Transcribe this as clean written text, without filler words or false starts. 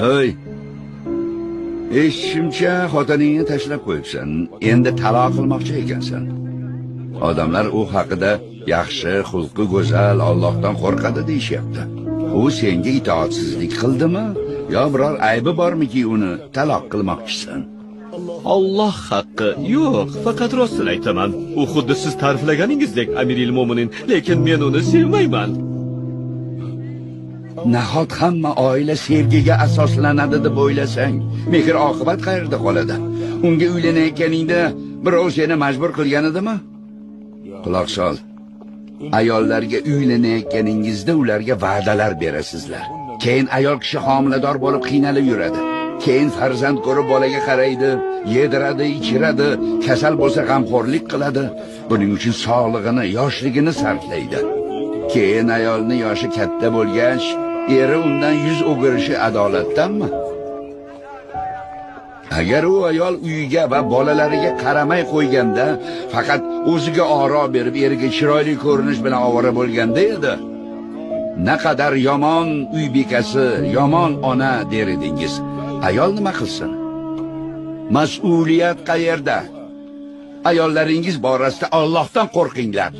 Hey, eshitishimcha xotiningni tashlab qo'yibsan, endi taloq qilmoqchi ekansan. Odamlar u haqida yaxshi, xulqi go'zal, Allohdan qo'rqadi deyishyapti. U senga itoatsizlik qildimi, yo biror aybi bormiki uni taloq qilmoqchisan? Alloh haqqi, yo'q, faqat rostini aytaman. U xuddi siz ta'riflaganingizdek Amiril Mo'minin, lekin men uni sevmayman. Nahot hamma oila sevgiga asoslanadi deb o'ylasang, mehr oqibat qayerda qoladi? Unga uylanayotganingda birov seni majbur qilgan edimi? Quloq sol. Ayollarga uylanayotganingizda ularga va'dalar berasizlar. Keyin ayol kishi homilador bo'lib qiynalib yuradi. Keyin farzand ko'rib bolaga qaraydi, yediradi, ichiradi, kasal bo'lsa g'amxo'rlik qiladi. Buning uchun sog'lig'ini, yoshligini sarflaydi. Keyin ayolni yoshi katta bo'lgach, eri undan yuz o'girishi adolatdanmi? Agar u ayol uyiga va bolalariga qaramay qo'yganda, faqat o'ziga oro berib, eriga chiroyli ko'rinish bilan ovora bo'lganda edi, naqadar yomon uy bekasi, yomon ona der edingiz. Ayol nima qilsin? Mas'uliyat qayerda? Ayollaringiz borasida Allohdan qo'rqinglar.